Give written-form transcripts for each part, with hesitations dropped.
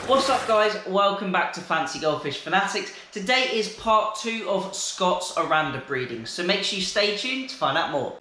What's up guys, welcome back to Fancy Goldfish Fanatics. Today is part 2 of Scott's Oranda breeding, so make sure you stay tuned to find out more.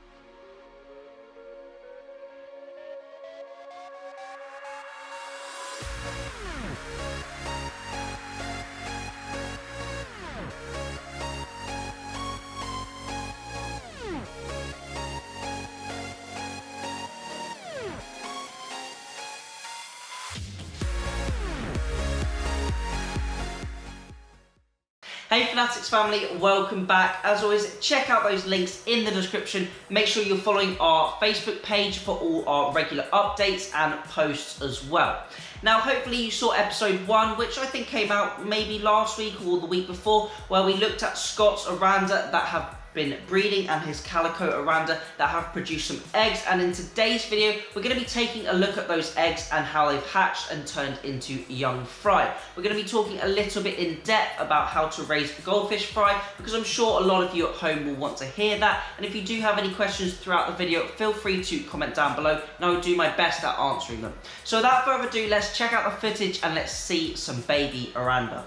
Hey Fanatics family, welcome back. As always, check out those links in the description. Make sure you're following our Facebook page for all our regular updates and posts as well. Now, hopefully you saw episode 1, which I think came out maybe last week or the week before, where we looked at Scott's Oranda that have been breeding and his Calico Oranda that have produced some eggs. And in today's video, we're going to be taking a look at those eggs and how they've hatched and turned into young fry. We're going to be talking a little bit in depth about how to raise goldfish fry, because I'm sure a lot of you at home will want to hear that. And if you do have any questions throughout the video, feel free to comment down below and I will do my best at answering them. So without further ado, let's check out the footage and let's see some baby Oranda.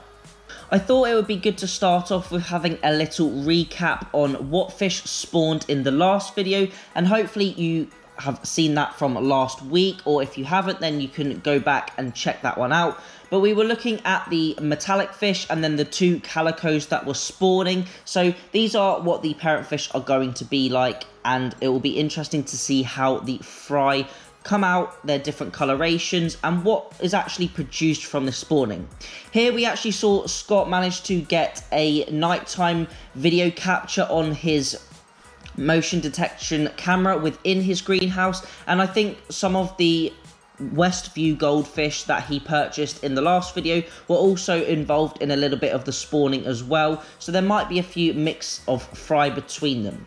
I thought it would be good to start off with having a little recap on what fish spawned in the last video, and hopefully you have seen that from last week, or if you haven't then you can go back and check that one out. But we were looking at the metallic fish and then the 2 calicos that were spawning, so these are what the parent fish are going to be like, and it will be interesting to see how the fry come out, their different colorations, and what is actually produced from the spawning. Here we actually saw Scott manage to get a nighttime video capture on his motion detection camera within his greenhouse, and I think some of the Westview goldfish that he purchased in the last video were also involved in a little bit of the spawning as well, so there might be a few mix of fry between them.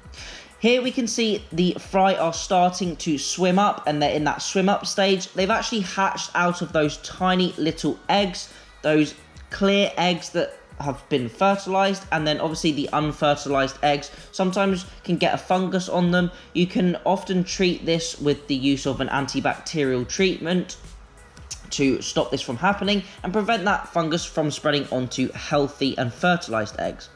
Here we can see the fry are starting to swim up, and they're in that swim up stage. They've actually hatched out of those tiny little eggs, those clear eggs that have been fertilized, and then obviously the unfertilized eggs sometimes can get a fungus on them. You can often treat this with the use of an antibacterial treatment to stop this from happening and prevent that fungus from spreading onto healthy and fertilized eggs.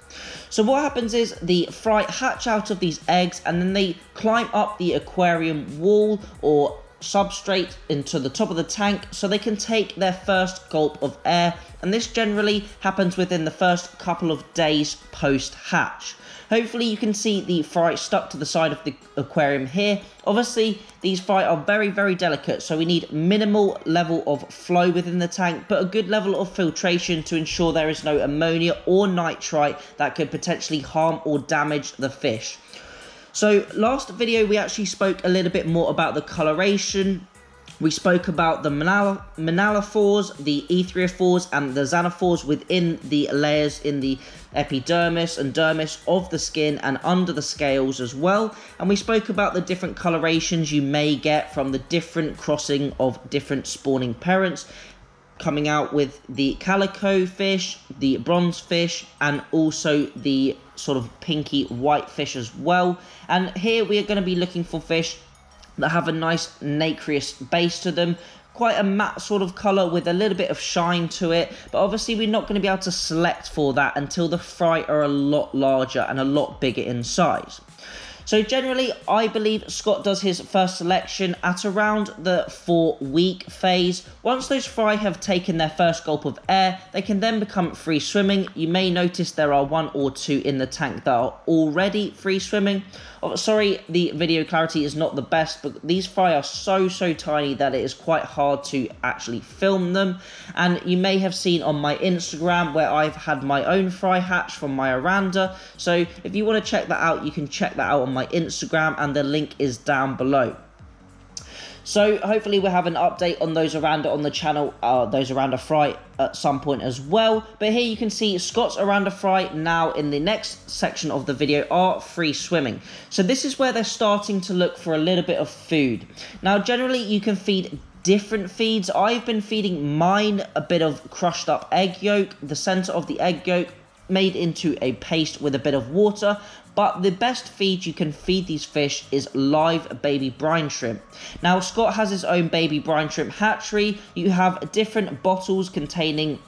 So what happens is the fry hatch out of these eggs and then they climb up the aquarium wall or substrate into the top of the tank so they can take their first gulp of air, and this generally happens within the first couple of days post hatch. Hopefully you can see the fry stuck to the side of the aquarium here. Obviously these fry are very delicate, so we need minimal level of flow within the tank, but a good level of filtration to ensure there is no ammonia or nitrite that could potentially harm or damage the fish. So last video we actually spoke a little bit more about the coloration. We spoke about the manalophores, the ethriophores, and the xanophores within the layers in the epidermis and dermis of the skin and under the scales as well. And we spoke about the different colorations you may get from the different crossing of different spawning parents, coming out with the calico fish, the bronze fish, and also the sort of pinky white fish as well. And here we are going to be looking for fish that have a nice nacreous base to them, quite a matte sort of colour with a little bit of shine to it, but obviously we're not going to be able to select for that until the fry are a lot larger and a lot bigger in size. So generally, I believe Scott does his first selection at around the 4-week phase. Once those fry have taken their first gulp of air, they can then become free swimming. You may notice there are 1 or 2 in the tank that are already free swimming. Oh, sorry, the video clarity is not the best, but these fry are so tiny that it is quite hard to actually film them. And you may have seen on my Instagram where I've had my own fry hatch from my Oranda. So if you want to check that out, you can check that out on my Instagram, and the link is down below. So hopefully we'll have an update on those Oranda on the channel, those Oranda fry at some point as well. But here you can see Scott's Oranda fry now in the next section of the video are free swimming. So this is where they're starting to look for a little bit of food. Now generally you can feed different feeds. I've been feeding mine a bit of crushed up egg yolk, the center of the egg yolk made into a paste with a bit of water. but the best feed you can feed these fish is live baby brine shrimp. Now, Scott has his own baby brine shrimp hatchery. You have different bottles containing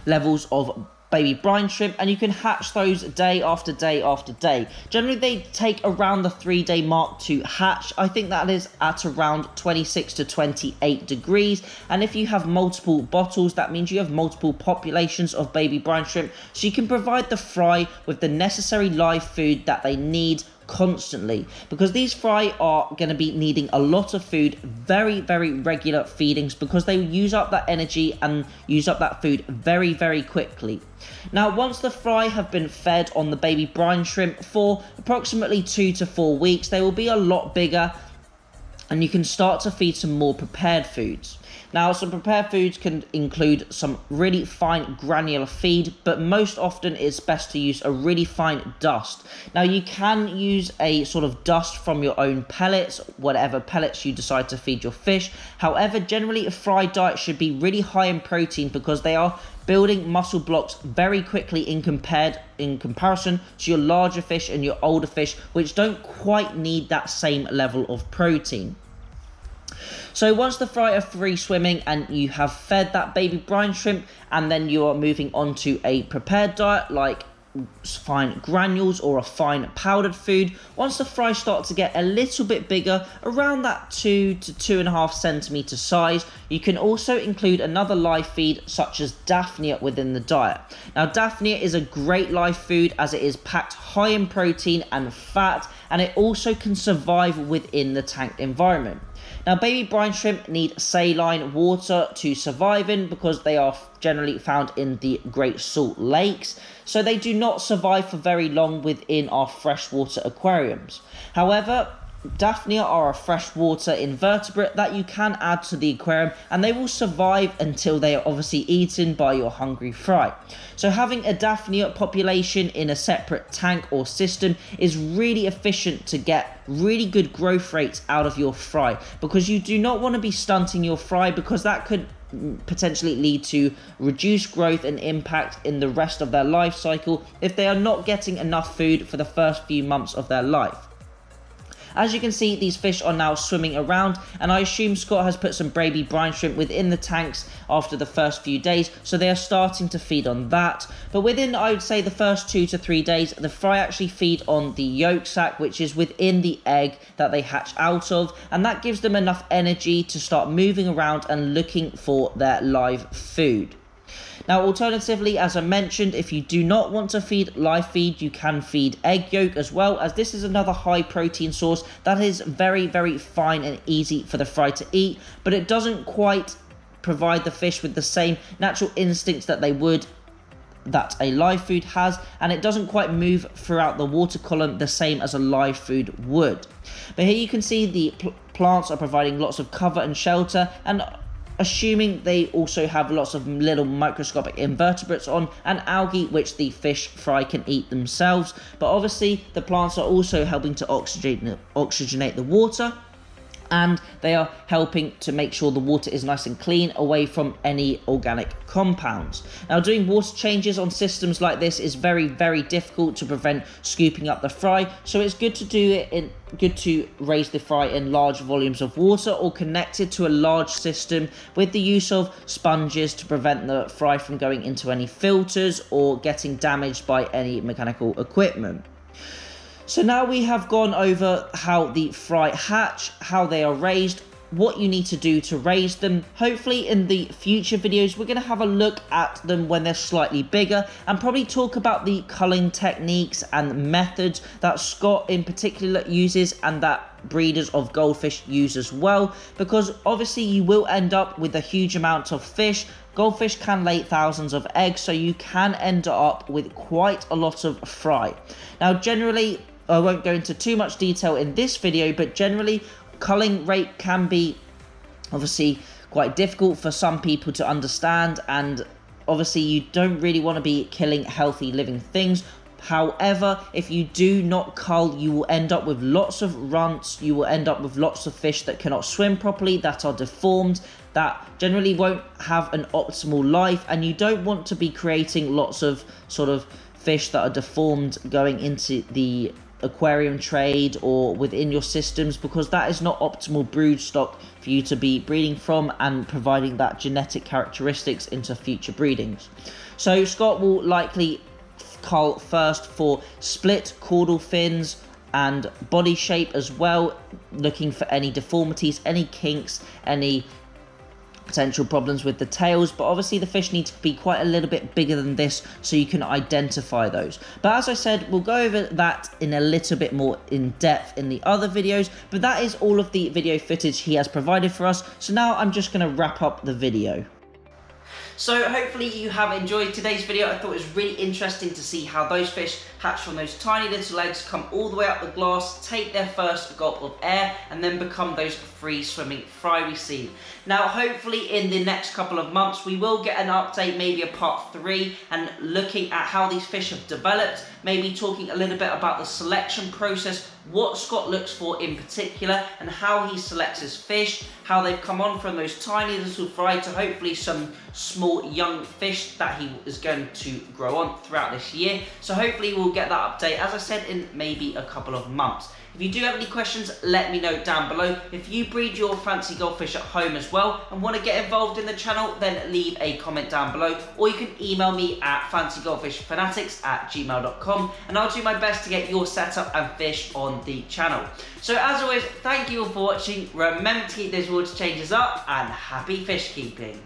levels of baby brine shrimp, and you can hatch those day after day after day. Generally, they take around the 3-day mark to hatch. I think that is at around 26 to 28 degrees. And if you have multiple bottles, that means you have multiple populations of baby brine shrimp, so you can provide the fry with the necessary live food that they need constantly, because these fry are going to be needing a lot of food, very regular feedings, because they use up that energy and use up that food very quickly. Now, once the fry have been fed on the baby brine shrimp for approximately 2 to 4 weeks, they will be a lot bigger, and you can start to feed some more prepared foods. Now, some prepared foods can include some really fine granular feed, but most often it's best to use a really fine dust. Now, you can use a sort of dust from your own pellets, whatever pellets you decide to feed your fish. However, generally a fry diet should be really high in protein, because they are building muscle blocks very quickly in comparison to your larger fish and your older fish, which don't quite need that same level of protein. So once the fry are free swimming and you have fed that baby brine shrimp, and then you are moving on to a prepared diet like fine granules or a fine powdered food, once the fry start to get a little bit bigger, around that 2 to 2.5 centimeter size, you can also include another live feed such as Daphnia within the diet. Now, Daphnia is a great live food as it is packed high in protein and fat, and it also can survive within the tank environment. Now, baby brine shrimp need saline water to survive in, because they are generally found in the Great Salt Lakes, so they do not survive for very long within our freshwater aquariums. However, Daphnia are a freshwater invertebrate that you can add to the aquarium, and they will survive until they are obviously eaten by your hungry fry. So having a Daphnia population in a separate tank or system is really efficient to get really good growth rates out of your fry, because you do not want to be stunting your fry, because that could potentially lead to reduced growth and impact in the rest of their life cycle if they are not getting enough food for the first few months of their life. As you can see, these fish are now swimming around, and I assume Scott has put some baby brine shrimp within the tanks after the first few days, so they are starting to feed on that. But within, I would say, the first 2 to 3 days, the fry actually feed on the yolk sac, which is within the egg that they hatch out of, and that gives them enough energy to start moving around and looking for their live food. Now, alternatively, as I mentioned, if you do not want to feed live feed, you can feed egg yolk as well, as this is another high protein source that is very fine and easy for the fry to eat, but it doesn't quite provide the fish with the same natural instincts that a live food has, and it doesn't quite move throughout the water column the same as a live food would. But here you can see the plants are providing lots of cover and shelter, and assuming they also have lots of little microscopic invertebrates on, and algae which the fish fry can eat themselves. But obviously the plants are also helping to oxygenate the water, and they are helping to make sure the water is nice and clean, away from any organic compounds. Now, doing water changes on systems like this is very difficult to prevent scooping up the fry, so it's good to raise the fry in large volumes of water, or connected to a large system with the use of sponges to prevent the fry from going into any filters or getting damaged by any mechanical equipment. So now we have gone over how the fry hatch, how they are raised, what you need to do to raise them. Hopefully in the future videos we're going to have a look at them when they're slightly bigger, and probably talk about the culling techniques and methods that Scott in particular uses, and that breeders of goldfish use as well, because obviously you will end up with a huge amount of fish. Goldfish can lay thousands of eggs, so you can end up with quite a lot of fry. Now, generally, I won't go into too much detail in this video, but generally culling rate can be obviously quite difficult for some people to understand, and obviously you don't really want to be killing healthy living things. However, if you do not cull, you will end up with lots of runts, you will end up with lots of fish that cannot swim properly, that are deformed, that generally won't have an optimal life, and you don't want to be creating lots of sort of fish that are deformed going into the aquarium trade or within your systems, because that is not optimal brood stock for you to be breeding from and providing that genetic characteristics into future breedings. So Scott will likely cull first for split caudal fins and body shape as well, looking for any deformities, any kinks, any potential problems with the tails. But obviously the fish need to be quite a little bit bigger than this so you can identify those. But as I said, we'll go over that in a little bit more in depth in the other videos, but that is all of the video footage he has provided for us. So now I'm just going to wrap up the video. So hopefully you have enjoyed today's video. I thought it was really interesting to see how those fish hatch from those tiny little eggs, come all the way up the glass, take their first gulp of air, and then become those free swimming fry we see. Now hopefully in the next couple of months we will get an update, maybe a part 3, and looking at how these fish have developed, maybe talking a little bit about the selection process, what Scott looks for in particular, and how he selects his fish, how they've come on from those tiny little fry to hopefully some small young fish that he is going to grow on throughout this year. So hopefully we'll get that update, as I said, in maybe a couple of months. If you do have any questions, let me know down below. If you breed your fancy goldfish at home as well and want to get involved in the channel, then leave a comment down below, or you can email me at fancygoldfishfanatics@gmail.com, and I'll do my best to get your setup and fish on the channel. So as always, thank you all for watching. Remember to keep those water changes up, and happy fish keeping.